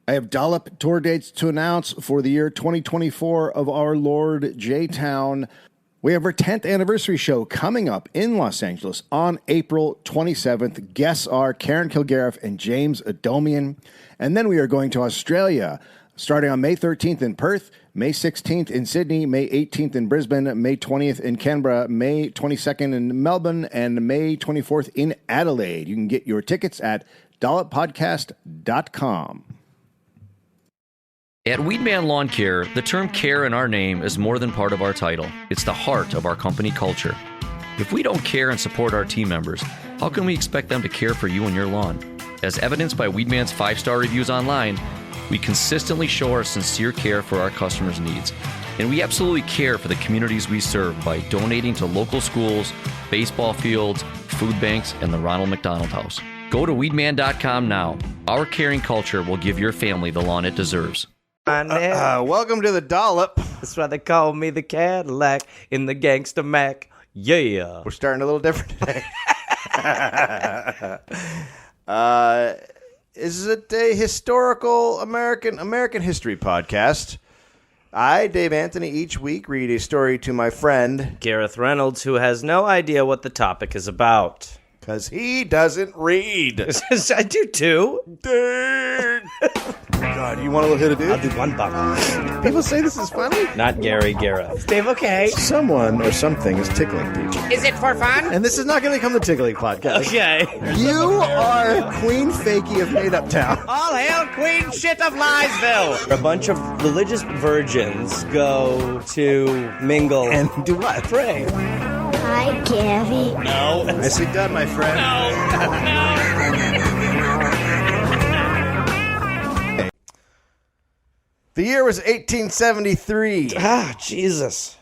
I have Dollop tour dates to announce for the year 2024 of our Lord J-Town. We have our 10th anniversary show coming up in Los Angeles on April 27th. Guests are Karen Kilgariff and James Adomian. And then we are going to Australia, starting on May 13th in Perth, May 16th in Sydney, May 18th in Brisbane, May 20th in Canberra, May 22nd in Melbourne, and May 24th in Adelaide. You can get your tickets at dolloppodcast.com. At Weedman Lawn Care, the term care in our name is more than part of our title. It's the heart of our company culture. If we don't care and support our team members, how can we expect them to care for you and your lawn? As evidenced by Weedman's 5-star reviews online, we consistently show our sincere care for our customers' needs. And we absolutely care for the communities we serve by donating to local schools, baseball fields, food banks, and the Ronald McDonald House. Go to weedman.com now. Our caring culture will give your family the lawn it deserves. Welcome to the Dollop. That's why they call me the Cadillac in the Gangsta Mac. Yeah. We're starting a little different today. Is it a historical American history podcast? I, Dave Anthony, each week read a story to my friend Gareth Reynolds, who has no idea what the topic is about. Because he doesn't read. I do too. God, you want to hit a dude? I'll do one buck. People say this is funny. Not Gary Gareth. Dave, okay. Someone or something is tickling people. Is it for fun? And this is not going to become the Tickling Podcast. Okay. You are Queen Fakey of Made Up Town. All hail Queen Shit of Liesville. A bunch of religious virgins go to mingle And do what? pray. Hi, Gary. No. Nicely done, my friend. The year was 1873. Ah, Jesus.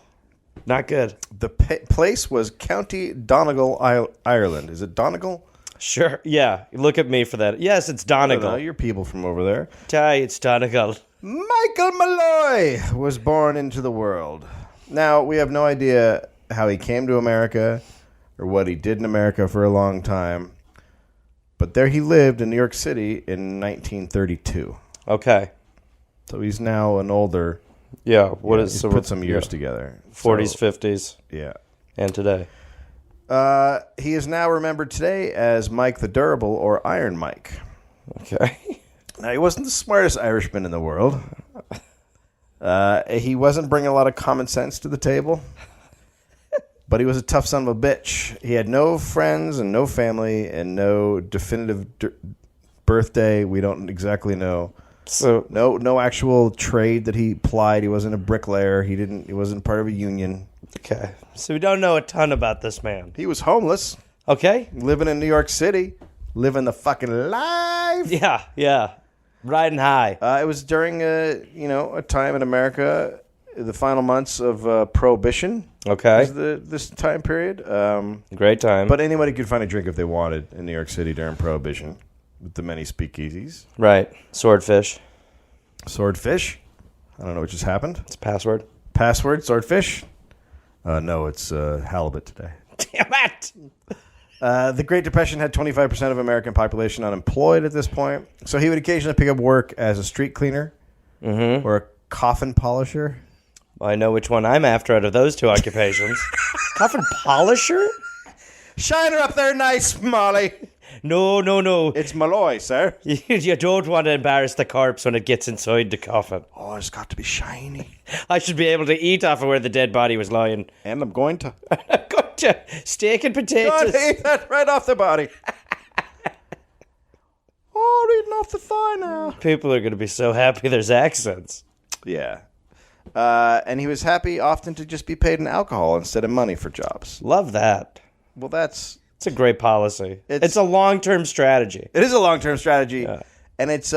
Not good. The place was County Donegal, Ireland. Is it Donegal? Sure. Yeah. Look at me for that. Yes, it's Donegal. You're people from over there. It's Donegal. Michael Malloy was born into the world. Now, we have no idea how he came to America or what he did in America for a long time. But there he lived in New York City in 1932. Okay. So he's now an older. Yeah. He's put some years together. 40s, 50s. Yeah. And today. He is now remembered today as Mike the Durable or Iron Mike. Okay. Now, he wasn't the smartest Irishman in the world. He wasn't bringing a lot of common sense to the table. But he was a tough son of a bitch. He had no friends and no family and no definitive birthday. We don't exactly know. So no actual trade that he plied. He wasn't a bricklayer. He wasn't part of a union. okay. So we don't know a ton about this man. He was homeless, Okay. living in New York City, living the fucking life. Yeah. Riding high. It was during a time in America, the final months of Prohibition. Okay. Was this time period. Great time. But anybody could find a drink if they wanted in New York City during Prohibition, with the many speakeasies. Right. Swordfish. Swordfish. I don't know what just happened. It's a password. Password, swordfish. No, it's halibut today. Damn it. The Great Depression had 25% of American population unemployed at this point. So he would occasionally pick up work as a street cleaner or a coffin polisher. Well, I know which one I'm after out of those two occupations. Coffin polisher? Shine her up there nice, Molly. No. It's Malloy, sir. You don't want to embarrass the corpse when it gets inside the coffin. Oh, it's got to be shiny. I should be able to eat off of where the dead body was lying. And I'm going to. Gotcha. Steak and potatoes. God, eat that right off the body. Oh, eating off the thigh now. People are going to be so happy there's accents. Yeah. And he was happy often to just be paid in alcohol instead of money for jobs. Love that. Well, it's It's a great policy. It's a long-term strategy. It is a long-term strategy, Yeah. and it's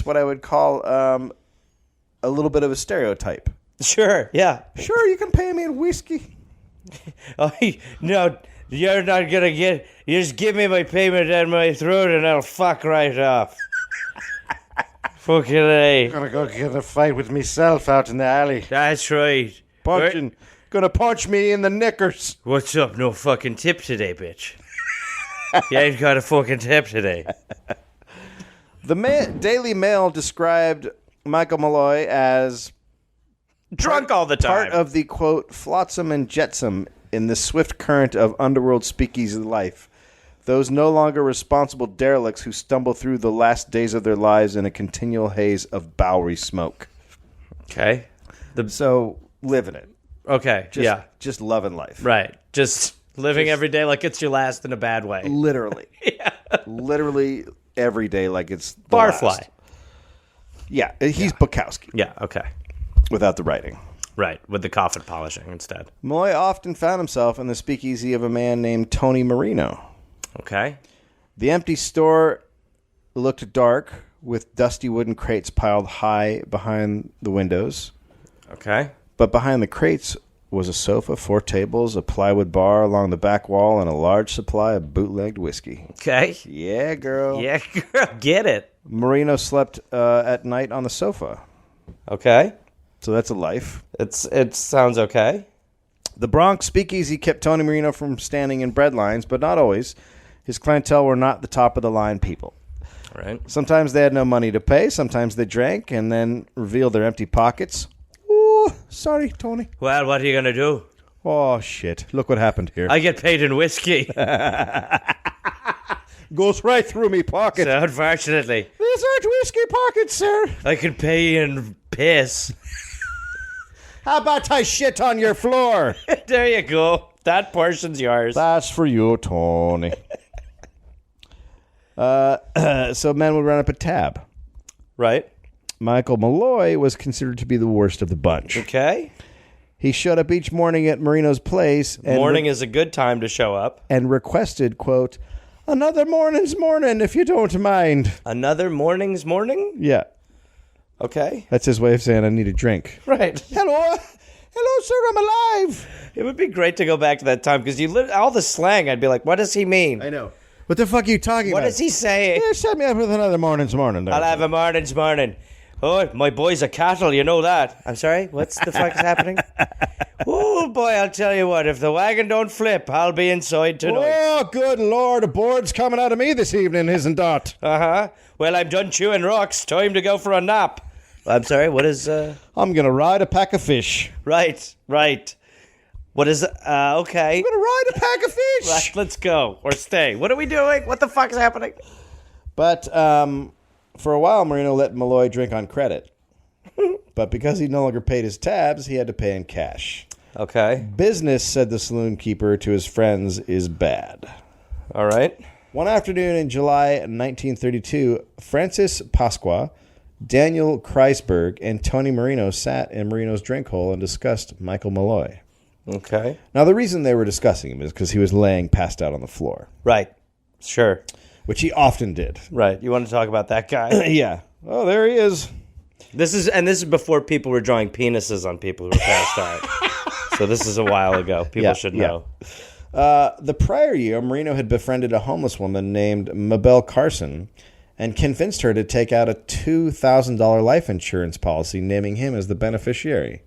what I would call a little bit of a stereotype. Sure, yeah. Sure, you can pay me in whiskey. Oh, no, you're not going to get... You just give me my payment down my throat and I'll fuck right off. Fucking A. I'm gonna go get in a fight with myself out in the alley. That's right. Gonna punch me in the knickers. What's up? No fucking tip today, bitch. You ain't got a fucking tip today. The Daily Mail described Michael Malloy as Drunk all the time. part of the, quote, flotsam and jetsam in the swift current of underworld speakeasy life. Those no longer responsible derelicts who stumble through the last days of their lives in a continual haze of Bowery smoke. Okay. So, living it. Okay. Just loving life. Right. Just living every day like it's your last in a bad way. Literally. Literally every day like it's the Barfly. last. Yeah, he's Bukowski Yeah. Okay. without the writing. Right. With the coffin polishing instead. Malloy often found himself in the speakeasy of a man named Tony Marino. Okay. The empty store looked dark, with dusty wooden crates piled high behind the windows. Okay. But behind the crates was a sofa, 4 tables, a plywood bar along the back wall, and a large supply of bootlegged whiskey. Okay. Yeah, girl. Yeah, girl. Get it. Marino slept at night on the sofa. Okay. So that's a life. It sounds okay. The Bronx speakeasy kept Tony Marino from standing in bread lines, but not always. His clientele were not the top-of-the-line people. Right. Sometimes they had no money to pay. Sometimes they drank and then revealed their empty pockets. Ooh, sorry, Tony. Well, what are you going to do? Oh, shit. Look what happened here. I get paid in whiskey. Goes right through me pocket. So, unfortunately, These aren't whiskey pockets, sir. I can pay you in piss. How about I shit on your floor? There you go. That portion's yours. That's for you, Tony. So men would run up a tab. Right. Michael Malloy was considered to be the worst of the bunch. Okay. He showed up each morning at Marino's place and Morning is a good time to show up. and requested, quote, another morning's morning, if you don't mind. Another morning's morning? Yeah, Okay. that's his way of saying I need a drink. Right. Hello, sir, I'm alive. It would be great to go back to that time because all the slang, I'd be like, what does he mean? I know. What the fuck are you talking What about? is he saying? Yeah, set me up with another morning's morning. There. I'll have a morning's morning. Oh, my boy's a cattle, you know that. I'm sorry, what's the fuck is happening? Oh, boy, I'll tell you what, if the wagon don't flip, I'll be inside tonight. Oh, good Lord, a board's coming out of me this evening, isn't that? Uh-huh. Well, I'm done chewing rocks. Time to go for a nap. I'm sorry, what is, I'm going to ride a pack of fish. Right. What is, okay. I'm going to ride a pack of fish. Right, let's go. Or stay. What are we doing? What the fuck is happening? But for a while, Marino let Malloy drink on credit. But because he no longer paid his tabs, he had to pay in cash. Okay. Business, said the saloon keeper to his friends, is bad. All right. One afternoon in July 1932, Francis Pasqua, Daniel Kreisberg, and Tony Marino sat in Marino's drink hole and discussed Michael Malloy. Okay. Now, the reason they were discussing him is because he was laying passed out on the floor, Right. Sure. which he often did. Right. You want to talk about that guy? Yeah. Oh, there he is. This is before people were drawing penises on people who were passed out. So this is a while ago. People should know. The prior year, Marino had befriended a homeless woman named Mabel Carson and convinced her to take out a $2,000 life insurance policy, naming him as the beneficiary.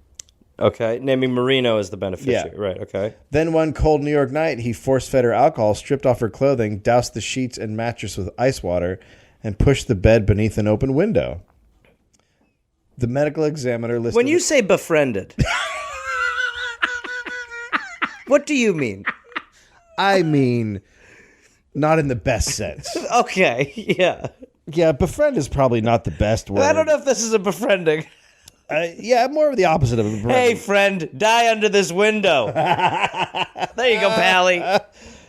Okay. Naming Marino as the beneficiary. Yeah. Right. Okay. Then one cold New York night, he force-fed her alcohol, stripped off her clothing, doused the sheets and mattress with ice water, and pushed the bed beneath an open window. The medical examiner listed... When you say befriended, what do you mean? I mean, not in the best sense. Okay. Yeah. Yeah, befriend is probably not the best word. I don't know if this is a befriending. Yeah, more of the opposite of a befriend. Hey, friend, die under this window. There you go, Pally.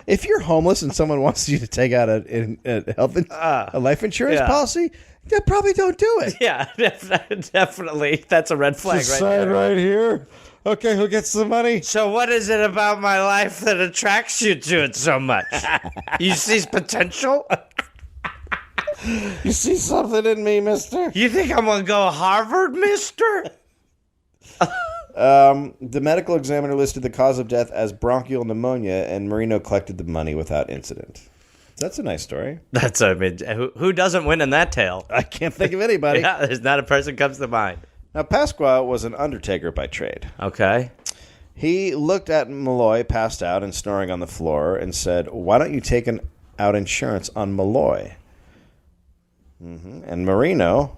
If you're homeless and someone wants you to take out a life insurance policy, they probably don't do it. Yeah, definitely. That's a red flag right Sign there. right here. Okay, who gets the money? So what is it about my life that attracts you to it so much? You see potential? You see something in me, mister? You think I'm going to go Harvard, mister? The medical examiner listed the cause of death as bronchial pneumonia, and Marino collected the money without incident. That's a nice story. Who doesn't win in that tale? I can't think of anybody. Yeah, there's not a person comes to mind. Now, Pasqua was an undertaker by trade. Okay. He looked at Malloy passed out and snoring on the floor and said, "Why don't you take out insurance on Malloy?" And Marino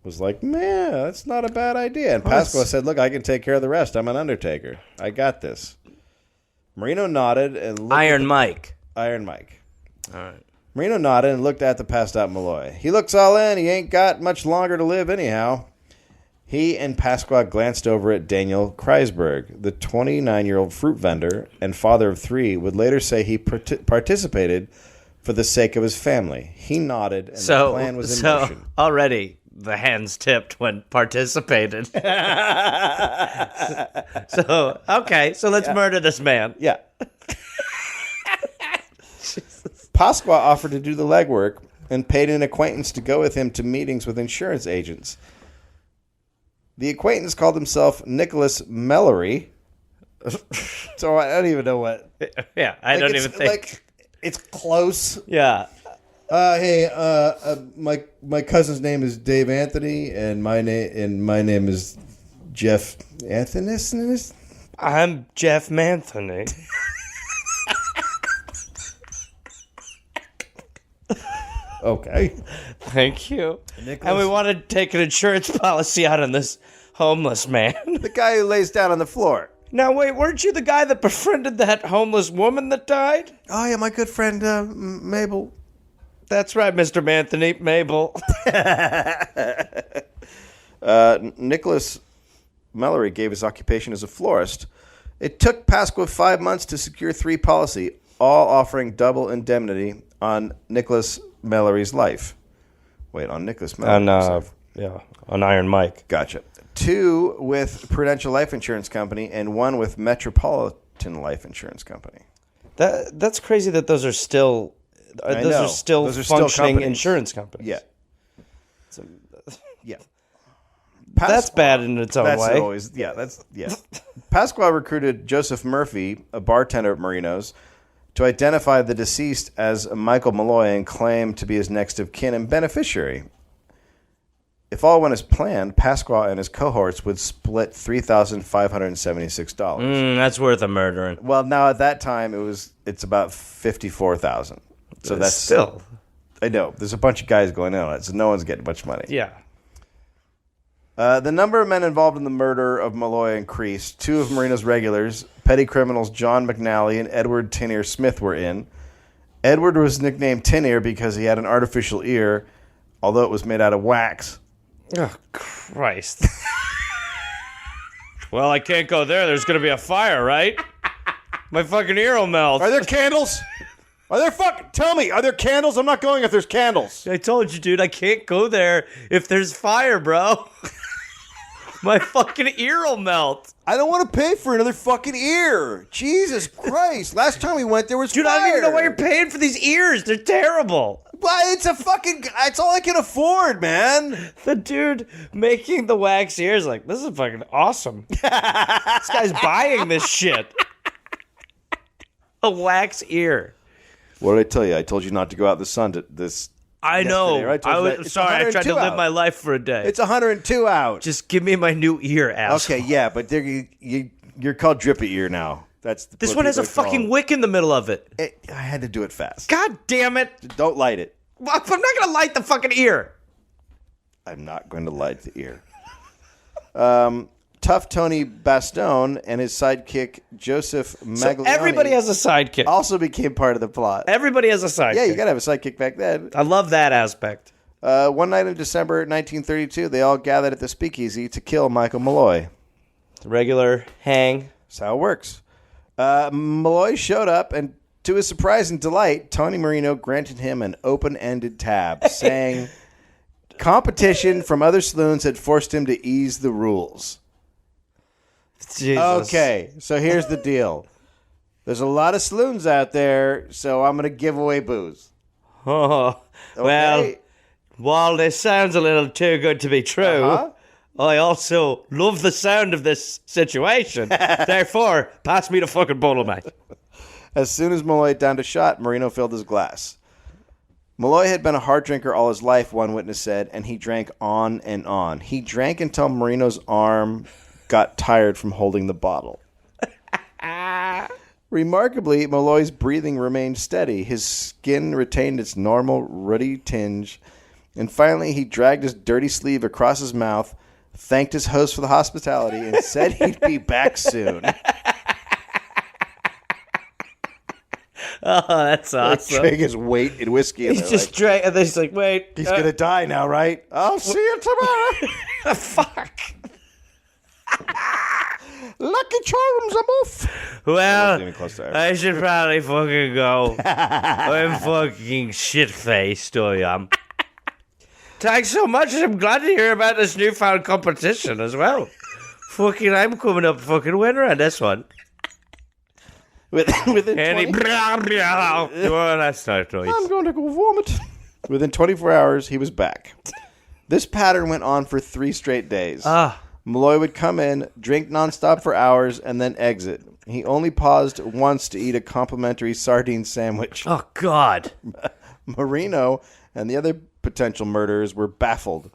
was like, man, that's not a bad idea. And Pasqua said, look, I can take care of the rest. I'm an undertaker. I got this. Marino nodded and looked Iron Mike. Iron Mike. All right. Marino nodded and looked at the passed out Malloy. He looks all in. He ain't got much longer to live anyhow. He and Pasqua glanced over at Daniel Kreisberg, the 29-year-old fruit vendor and father of 3, would later say he participated for the sake of his family. He nodded, and the plan was in motion. Already the hands tipped when participated. So let's murder this man. Yeah. Pasqua offered to do the legwork and paid an acquaintance to go with him to meetings with insurance agents. The acquaintance called himself Nicholas Malloy. So I don't even know what. Yeah, I don't even think. It's close. Yeah. Hey, my cousin's name is Dave Anthony, and my name is Jeff Anthony. I'm Jeff Manthony. Okay. Thank you. And we want to take an insurance policy out on this homeless man. The guy who lays down on the floor. Now, wait, weren't you the guy that befriended that homeless woman that died? Oh, yeah, my good friend Mabel. That's right, Mr. Manthony, Mabel. Nicholas Malloy gave his occupation as a florist. It took Pasqua 5 months to secure 3 policy, all offering double indemnity on Nicholas Mallory's life. Wait, on Nicholas Mallory's life. Yeah, on Iron Mike. Gotcha. 2 with Prudential Life Insurance Company and 1 with Metropolitan Life Insurance Company. That's crazy that those are still functioning companies. insurance companies. Yeah. Yeah. That's bad in its own way. Pasqua recruited Joseph Murphy, a bartender at Marino's, to identify the deceased as Michael Malloy and claim to be his next of kin and beneficiary. If all went as planned, Pasqua and his cohorts would split $3,576. That's worth a murdering. Well, now at that time it's about $54,000. So that's still. I know there's a bunch of guys going in on it, so no one's getting much money. Yeah. The number of men involved in the murder of Malloy increased. 2 of Marino's regulars, petty criminals John McNally and Edward Tin-Ear Smith, were in. Edward was nicknamed Tin-Ear because he had an artificial ear, although it was made out of wax. Oh, Christ. Well, I can't go there. There's going to be a fire, right? My fucking ear will melt. Are there candles? Tell me, are there candles? I'm not going if there's candles. I told you, dude, I can't go there if there's fire, bro. My fucking ear will melt. I don't want to pay for another fucking ear. Jesus Christ. Last time we went, there was Dude, fire. I don't even know why you're paying for these ears. They're terrible. But it's all I can afford, man. The dude making the wax ears like, this is fucking awesome. This guy's buying this shit. A wax ear. What did I tell you? I told you not to go out in the sun I know. Right? I tried to live my life for a day. It's 102 out. Just give me my new ear, asshole. Okay, yeah, but you're called drippy ear now. This one has a fucking wick in the middle of it. I had to do it fast. God damn it. Don't light it. I'm not going to light the fucking ear. I'm not going to light the ear. Tough Tony Bastone and his sidekick Joseph Maglione. So everybody has a sidekick. Also became part of the plot. Everybody has a sidekick. Yeah, you got to have a sidekick back then. I love that aspect. One night in December 1932, they all gathered at the Speakeasy to kill Michael Malloy. The regular hang. That's how it works. Malloy showed up, and to his surprise and delight, Tony Marino granted him an open-ended tab, saying competition from other saloons had forced him to ease the rules. Jesus. Okay, so here's the deal. There's a lot of saloons out there, so I'm going to give away booze. Oh, Okay? well, while this sounds a little too good to be true, I also love the sound of this situation. Therefore, pass me the fucking bottle, mate. As soon as Malloy downed a shot, Marino filled his glass. Malloy had been a hard drinker all his life, one witness said, and he drank on and on. He drank until Marino's arm got tired from holding the bottle. Remarkably, Malloy's breathing remained steady. His skin retained its normal ruddy tinge, And finally, he dragged his dirty sleeve across his mouth, thanked his host for the hospitality, and said he'd be back soon. Oh, that's awesome. Drank his weight in whiskey. And He just drank, and then he's like, wait. he's going to die now, right? I'll see you tomorrow. Fuck. Lucky Charms, I'm off. Well, Even close to her. I should probably fucking go. I'm fucking shit-faced, I am. Thanks so much. I'm glad to hear about this newfound competition as well. Fucking, I'm coming up fucking winner on this one. Within Any... 20 Oh, that's not right. I'm going to go vomit. Within 24 hours, he was back. This pattern went on for 3 straight days. Malloy would come in, drink nonstop for hours, and then exit. He only paused once to eat a complimentary sardine sandwich. Oh, God. Marino and the other potential murderers were baffled.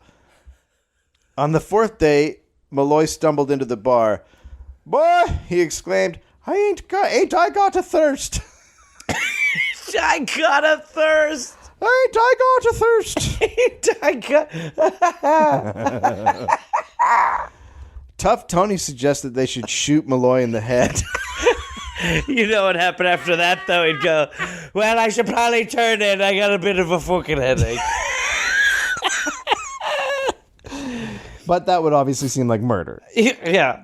On the 4th day, Malloy stumbled into the bar. "Boy," he exclaimed, ain't I got a thirst. I got a thirst. Ain't I got a thirst. Tough Tony suggested they should shoot Malloy in the head. You know what happened after that, though? He'd go, well, I should probably turn in. I got a bit of a fucking headache. But that would obviously seem like murder. Yeah.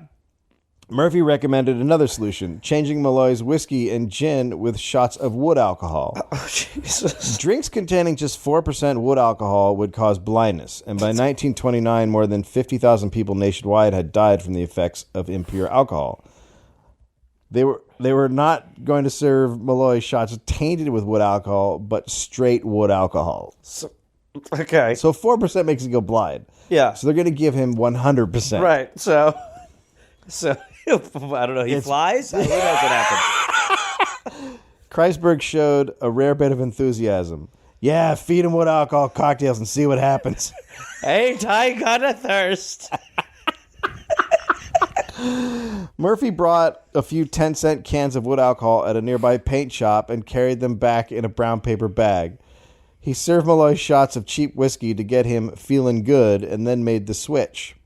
Murphy recommended another solution, changing Malloy's whiskey and gin with shots of wood alcohol. Oh, Jesus. Drinks containing just 4% wood alcohol would cause blindness, and by 1929, more than 50,000 people nationwide had died from the effects of impure alcohol. They were not going to serve Malloy shots tainted with wood alcohol, but straight wood alcohol. Okay. So 4% makes you go blind. Yeah. So they're going to give him 100%. Right. So I don't know. He flies? Who knows what happened? Kreisberg showed a rare bit of enthusiasm. Yeah, feed him wood alcohol cocktails and see what happens. Ain't I got a thirst? Murphy brought a few 10-cent cans of wood alcohol at a nearby paint shop and carried them back in a brown paper bag. He served Malloy shots of cheap whiskey to get him feeling good and then made the switch.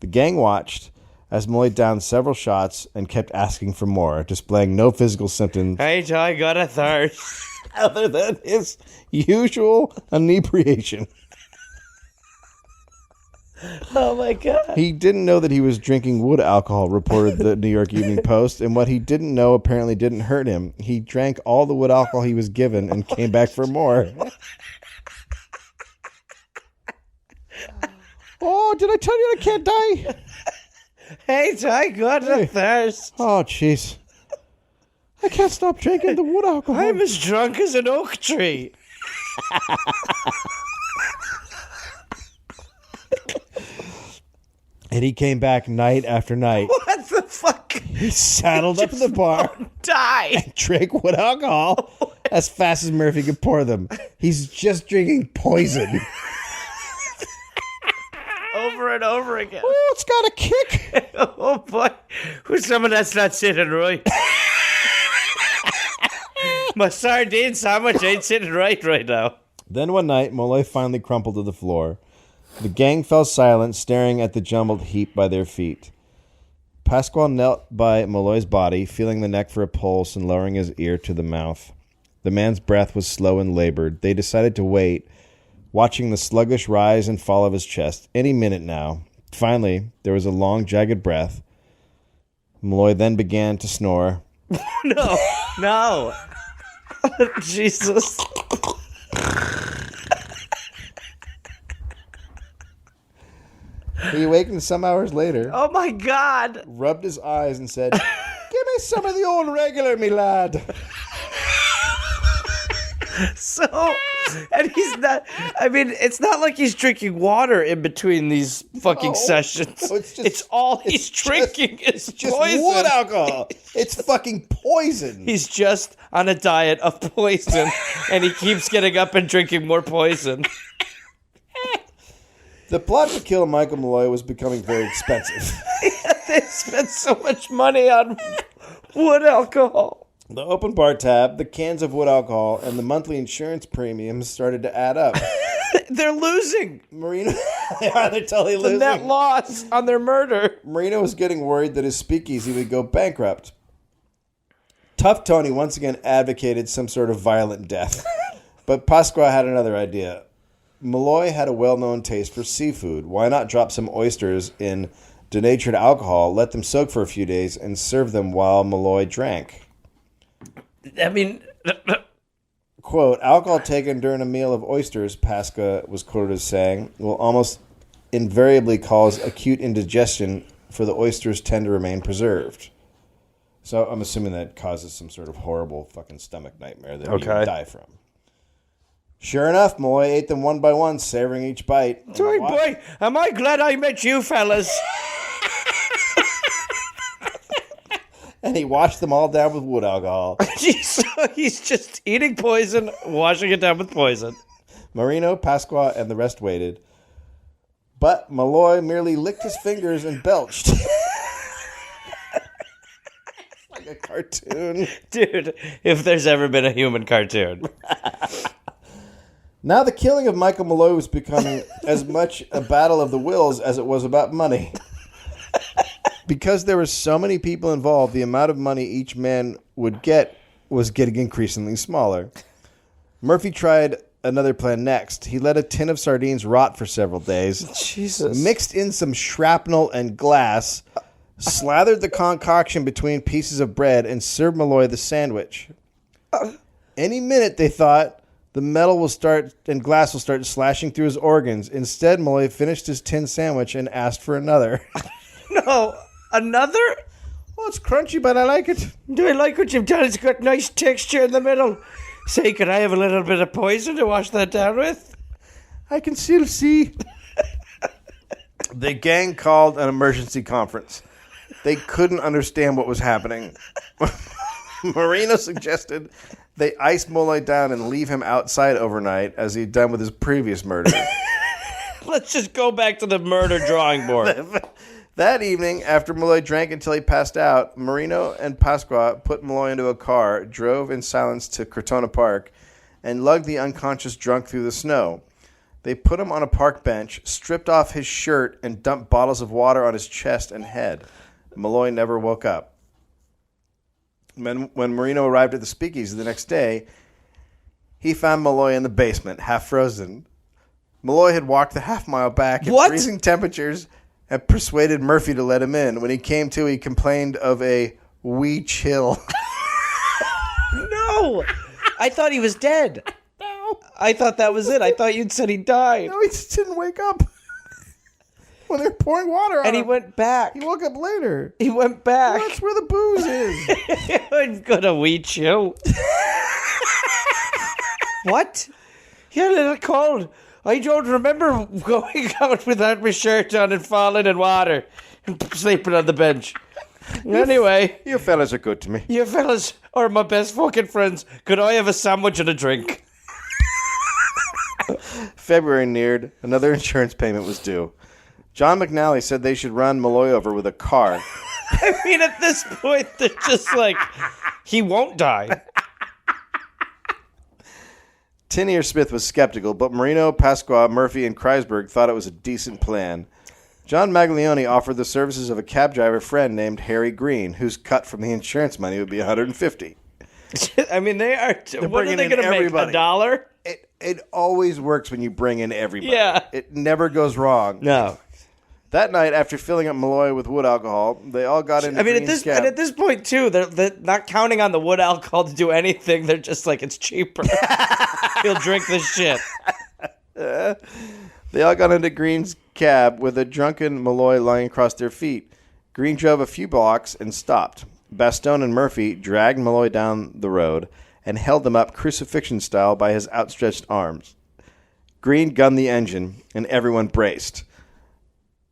The gang watched as Malloy downed several shots and kept asking for more, displaying no physical symptoms Ain't I got a thirst? other than his usual inebriation. Oh, my God. He didn't know that he was drinking wood alcohol, reported the New York Evening Post, and what he didn't know apparently didn't hurt him. He drank all the wood alcohol he was given and came back for more. Oh, did I tell you I can't die? Ain't I got a thirst? Oh, jeez. I can't stop drinking the wood alcohol. I'm as drunk as an oak tree. And he came back night after night. What the fuck? He saddled up in the bar, Die. drank wood alcohol as fast as Murphy could pour them. He's just drinking poison. Over and over again. Oh, it's got a kick. Oh, boy. Who's someone that's not sitting right? My sardine sandwich ain't sitting right now. Then one night, Malloy finally crumpled to the floor. The gang fell silent, staring at the jumbled heap by their feet. Pasquale knelt by Malloy's body, feeling the neck for a pulse and lowering his ear to the mouth. The man's breath was slow and labored. They decided to wait, watching the sluggish rise and fall of his chest. Any minute now. Finally, there was a long, jagged breath. Malloy then began to snore. No. Jesus. He awakened some hours later, Oh, my God. rubbed his eyes, and said, "Give me some of the old regular, me lad." So, and he's not, I mean, it's not like he's drinking water in between these fucking sessions. No, it's all he's drinking is Just poison. wood alcohol. It's fucking poison. He's just on a diet of poison, and he keeps getting up and drinking more poison. The plot to kill Michael Malloy was becoming very expensive. They spent so much money on wood alcohol. The open bar tab, the cans of wood alcohol, and the monthly insurance premiums started to add up. They're losing. Marino, they're totally The losing. net loss on their murder. Marino was getting worried that his speakeasy would go bankrupt. Tough Tony once again advocated some sort of violent death. But Pasqua had another idea. Malloy had a well-known taste for seafood. Why not drop some oysters in denatured alcohol, let them soak for a few days, and serve them while Malloy drank? I mean... Quote, alcohol taken during a meal of oysters, Pasqua was quoted as saying, will almost invariably cause acute indigestion, for the oysters tend to remain preserved. So I'm assuming that causes some sort of horrible fucking stomach nightmare that you would die from. Sure enough, Malloy ate them one by one, savoring each bite. Boy, am I glad I met you fellas. And he washed them all down with wood alcohol. He's just eating poison, washing it down with poison. Marino, Pasqua, and the rest waited. But Malloy merely licked his fingers and belched. Like a cartoon. Dude, if there's ever been a human cartoon. Now the killing of Michael Malloy was becoming as much a battle of the wills as it was about money. Because there were so many people involved, the amount of money each man would get was getting increasingly smaller. Murphy tried another plan next. He let a tin of sardines rot for several days. Jesus. Mixed in some shrapnel and glass, slathered the concoction between pieces of bread, and served Malloy the sandwich. Any minute, they thought, the metal will start and glass will start slashing through his organs. Instead, Malloy finished his tin sandwich and asked for another. No, another? Well, it's crunchy, but I like it. Do I like what you've done? It's got nice texture in the middle. Say, could I have a little bit of poison to wash that down with? I can still see. The gang called an emergency conference. They couldn't understand what was happening. Marino suggested they ice Malloy down and leave him outside overnight, as he'd done with his previous murder. Let's just go back to the murder drawing board. That evening, after Malloy drank until he passed out, Marino and Pasqua put Malloy into a car, drove in silence to Crotona Park, and lugged the unconscious drunk through the snow. They put him on a park bench, stripped off his shirt, and dumped bottles of water on his chest and head. Malloy never woke up. When Marino arrived at the speakeasy the next day, he found Malloy in the basement, half frozen. Malloy had walked the half-mile back at freezing temperatures and persuaded Murphy to let him in. When he came to, he complained of a wee chill. No! I thought he was dead. No. I thought that was it. I thought you'd said he died. No, he just didn't wake up. When they were pouring water on him. And he went back. He woke up later. He went back. Well, that's where the booze is. I've got a wee chill. What? He had a little cold. I don't remember going out without my shirt on and falling in water and sleeping on the bench. Anyway. You fellas are good to me. You fellas are my best fucking friends. Could I have a sandwich and a drink? February neared. Another insurance payment was due. John McNally said they should run Malloy over with a car. I mean, at this point, they're just like, he won't die. Tinier Smith was skeptical, but Marino, Pasqua, Murphy, and Kreisberg thought it was a decent plan. John Maglione offered the services of a cab driver friend named Harry Green, whose cut from the insurance money would be $150. I mean, they are. What are they going to make? $1? It always works when you bring in everybody. Yeah. It never goes wrong. No. That night, after filling up Malloy with wood alcohol, they all got into Green's cab. At this point, too, they're not counting on the wood alcohol to do anything. They're just like, it's cheaper. He'll drink this shit. They all got into Green's cab with a drunken Malloy lying across their feet. Green drove a few blocks and stopped. Bastone and Murphy dragged Malloy down the road and held him up crucifixion style by his outstretched arms. Green gunned the engine, and everyone braced.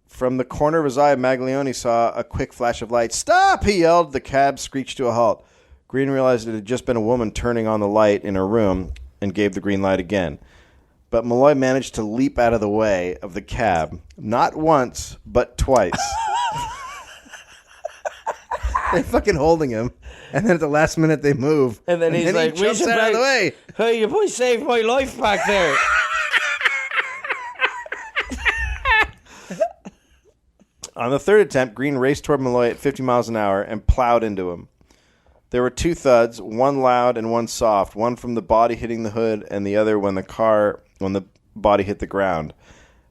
From the corner of his eye, Maglione saw a quick flash of light. "Stop!" he yelled. The cab screeched to a halt. Green realized it had just been a woman turning on the light in her room and gave the green light again. But Malloy managed to leap out of the way of the cab, not once, but twice. They're fucking holding him, and then at the last minute they move. And then he's like, he jumps out of the way. Hey, you boy saved my life back there. On the third attempt, Green raced toward Malloy at 50 miles an hour and plowed into him. There were 2 thuds, one loud and one soft, one from the body hitting the hood and the other when the body hit the ground.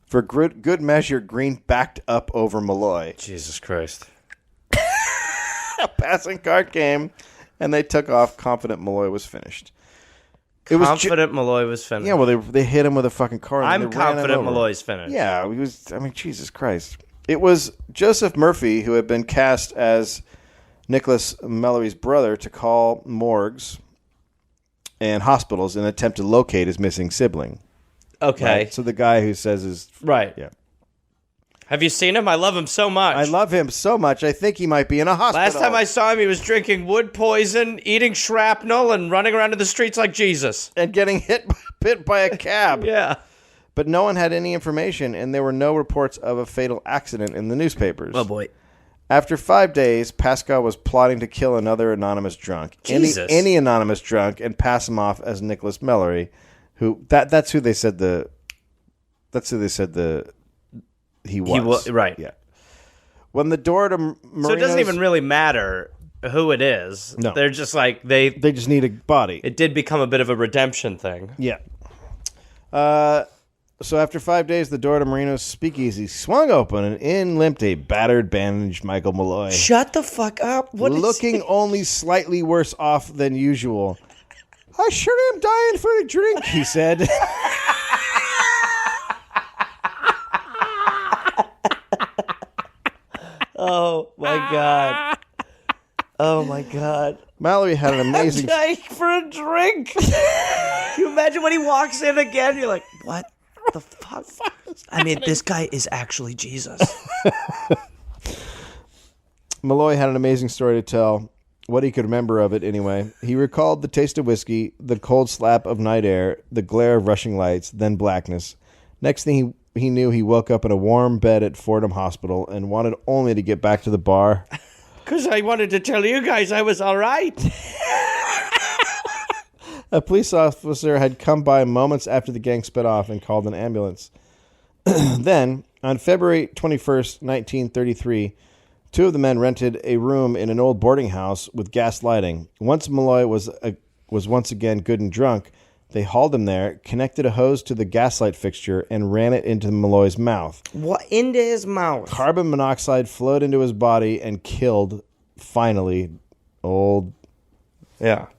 For good measure, Green backed up over Malloy. Jesus Christ. A passing car came, and they took off, confident Malloy was finished. Confident Malloy was finished. Yeah, well, they hit him with a fucking car. And I'm they ran him confident over. Malloy's finished. Yeah, he was. I mean, Jesus Christ. It was Joseph Murphy who had been cast as Nicholas Malloy's brother to call morgues and hospitals in an attempt to locate his missing sibling. Okay. Right? So the guy who says is... Right. Yeah. Have you seen him? I love him so much. I love him so much, I think he might be in a hospital. Last time I saw him, he was drinking wood poison, eating shrapnel, and running around in the streets like Jesus. And getting hit by a cab. Yeah. But no one had any information, and there were no reports of a fatal accident in the newspapers. Oh, boy. After 5 days, Pascal was plotting to kill another anonymous drunk. Jesus. Any anonymous drunk, and pass him off as Nicholas Malloy, who that's who they said he was. Right. Yeah. When the door to Marino's... So it doesn't even really matter who it is. No. They're just like, they just need a body. it did become a bit of a redemption thing. Yeah. So after 5 days, the door to Marino's speakeasy swung open, and in limped a battered, bandaged Michael Malloy. Shut the fuck up. What is Looking only slightly worse off than usual. I sure am dying for a drink, he said. Oh, my God. Oh, my God. Malloy had an amazing... Dying for a drink. Can you imagine when he walks in again? You're like, what the fuck? I mean, this guy is actually Jesus. Malloy had an amazing story to tell. What he could remember of it, anyway. He recalled the taste of whiskey, the cold slap of night air, the glare of rushing lights, then blackness. Next thing he knew, he woke up in a warm bed at Fordham Hospital and wanted only to get back to the bar. Because I wanted to tell you guys I was all right. A police officer had come by moments after the gang sped off and called an ambulance. Then, on February 21st, 1933, 2 of the men rented a room in an old boarding house with gas lighting. Once Malloy was once again good and drunk, they hauled him there, connected a hose to the gaslight fixture, and ran it into Malloy's mouth. What? Into his mouth? Carbon monoxide flowed into his body and killed, finally, old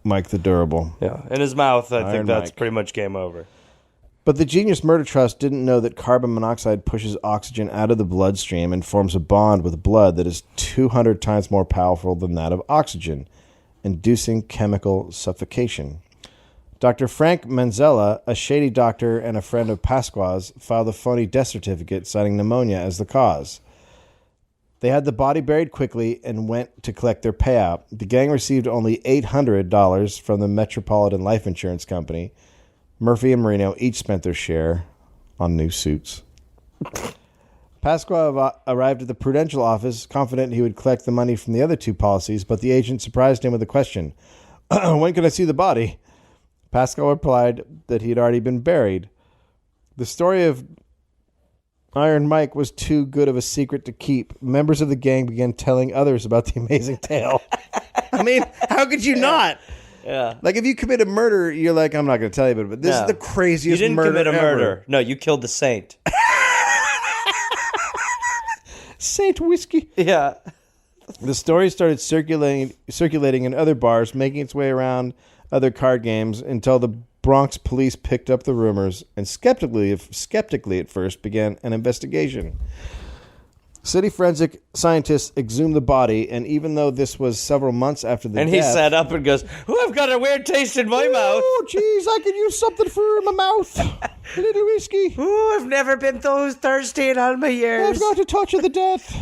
Mike the Durable. Yeah. In his mouth, I Iron think that's Mike. pretty much game over. But the Genius Murder Trust didn't know that carbon monoxide pushes oxygen out of the bloodstream and forms a bond with blood that is 200 times more powerful than that of oxygen, inducing chemical suffocation. Dr. Frank Manzella, a shady doctor and a friend of Pasqua's, filed a phony death certificate citing pneumonia as the cause. They had the body buried quickly and went to collect their payout. The gang received only $800 from the Metropolitan Life Insurance Company. Murphy and Marino each spent their share on new suits. Pasqua arrived at the Prudential office, confident he would collect the money from the other 2 policies, but the agent surprised him with a question. When can I see the body? Pascal replied that he had already been buried. The story of Iron Mike was too good of a secret to keep. Members of the gang began telling others about the amazing tale. I mean, how could you not? Yeah. Like, if you commit a murder, you're like, I'm not going to tell you, but this is the craziest murder You didn't commit a ever. murder. No, you killed the saint. Saint Whiskey. Yeah. The story started circulating in other bars, making its way around other card games until the Bronx police picked up the rumors and skeptically at first began an investigation. City forensic scientists exhumed the body, and even though this was several months after the And death... he sat up and goes, "Oh, I've got a weird taste in my mouth. Oh, jeez, I could use something for my mouth. A little whiskey. Oh, I've never been so thirsty in all my years." I've got a touch of the death.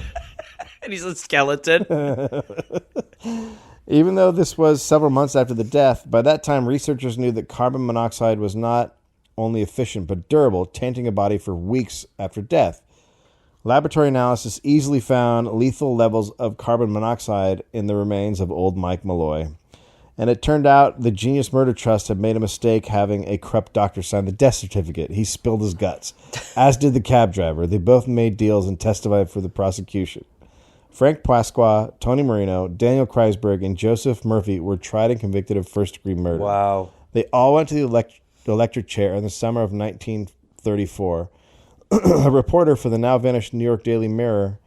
And he's a skeleton. Even though this was several months after the death, by that time researchers knew that carbon monoxide was not only efficient but durable, tainting a body for weeks after death. Laboratory analysis easily found lethal levels of carbon monoxide in the remains of old Mike Malloy. And it turned out the Genius Murder Trust had made a mistake having a corrupt doctor sign the death certificate. He spilled his guts, as did the cab driver. They both made deals and testified for the prosecution. Frank Pasqua, Tony Marino, Daniel Kreisberg, and Joseph Murphy were tried and convicted of first-degree murder. Wow. They all went to the electric chair in the summer of 1934. A reporter for the now-vanished New York Daily Mirror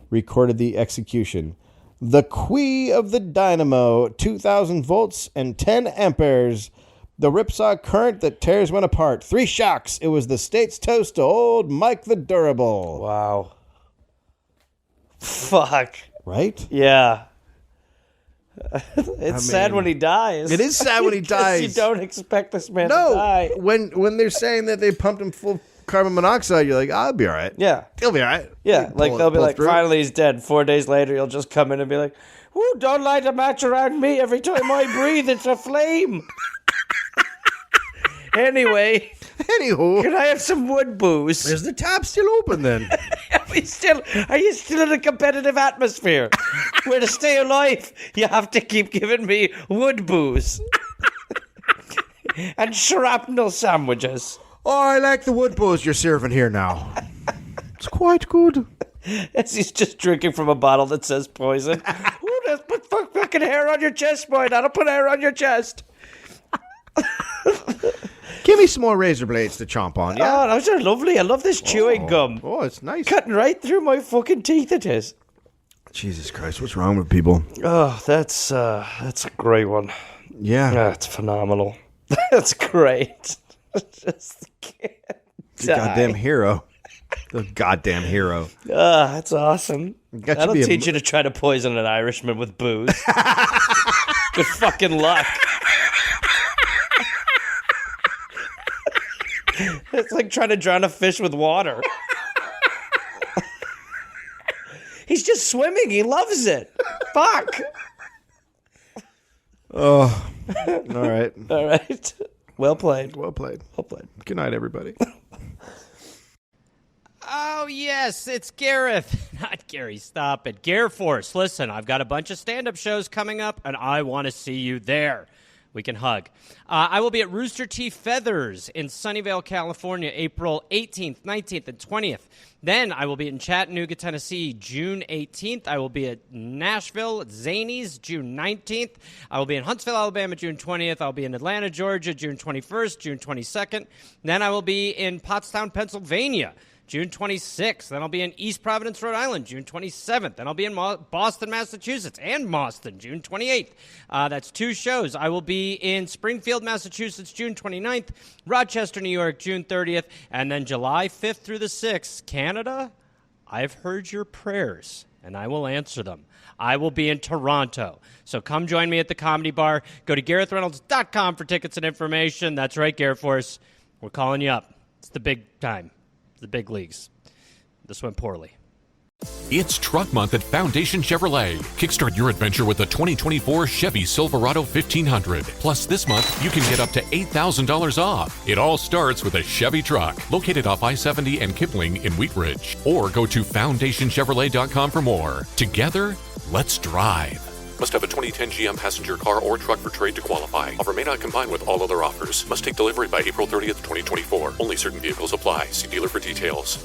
recorded the execution. The Quee of the Dynamo, 2,000 volts and 10 amperes. The ripsaw current that tears one apart. 3 shocks. It was the state's toast to old Mike the Durable. Wow. Fuck. Right? Yeah. It's sad when he dies. It is sad when he dies. You don't expect this man to die. When they're saying that they pumped him full of carbon monoxide, you're like, I'll be all right. Yeah. He'll be all right. Yeah, like they'll be like, through. finally he's dead. 4 days later, he'll just come in and be like, "Ooh, don't light a match around me. Every time I breathe, it's a flame." Anyway, Anywho, can I have some wood booze? is the tap still open then? Are you still in a competitive atmosphere? Where to stay alive, you have to keep giving me wood booze. And shrapnel sandwiches. Oh, I like the wood booze you're serving here now. It's quite good. As he's just drinking from a bottle that says poison. Ooh, that's put fucking hair on your chest, boy. That'll put hair on your chest. Give me some more razor blades to chomp on, yeah? Oh, those are lovely. I love this chewing gum. Oh, it's nice. Cutting right through my fucking teeth it is. Jesus Christ, what's wrong with people? Oh, that's a great one. Yeah. That's phenomenal. That's great. Just can't The die. goddamn hero. The goddamn hero. That's awesome. Got That'll you be teach you to try to poison an Irishman with booze. Good fucking luck. It's like trying to drown a fish with water. He's just swimming. He loves it. Fuck. Oh. All right. All right. Well played. Well played. Well played. Good night, everybody. Oh, yes, it's Gareth. Not Gary, stop it. Gare Force. Listen, I've got a bunch of stand-up shows coming up, and I want to see you there. We can hug. I will be at Rooster Teeth Feathers in Sunnyvale, California, April 18th, 19th, and 20th. Then I will be in Chattanooga, Tennessee, June 18th. I will be at Nashville at Zanies, June 19th. I will be in Huntsville, Alabama, June 20th. I'll be in Atlanta, Georgia, June 21st, June 22nd. Then I will be in Pottstown, Pennsylvania, June 26th. Then I'll be in East Providence, Rhode Island, June 27th. Then I'll be in Boston, Massachusetts, and Boston, June 28th. That's 2 shows. I will be in Springfield, Massachusetts, June 29th, Rochester, New York, June 30th, and then July 5th through the 6th. Canada, I've heard your prayers, and I will answer them. I will be in Toronto. So come join me at the Comedy Bar. Go to GarethReynolds.com for tickets and information. That's right, Gareth Force. We're calling you up. It's the big time. The big leagues. This went poorly. It's Truck Month at Foundation Chevrolet. Kickstart your adventure with the 2024 Chevy Silverado 1500. Plus, this month, you can get up to $8,000 off. It all starts with a Chevy truck located off I-70 and Kipling in Wheat Ridge. Or go to FoundationChevrolet.com for more. Together, let's drive. Must have a 2010 GM passenger car or truck for trade to qualify. Offer may not combine with all other offers. Must take delivery by April 30th, 2024. Only certain vehicles apply. See dealer for details.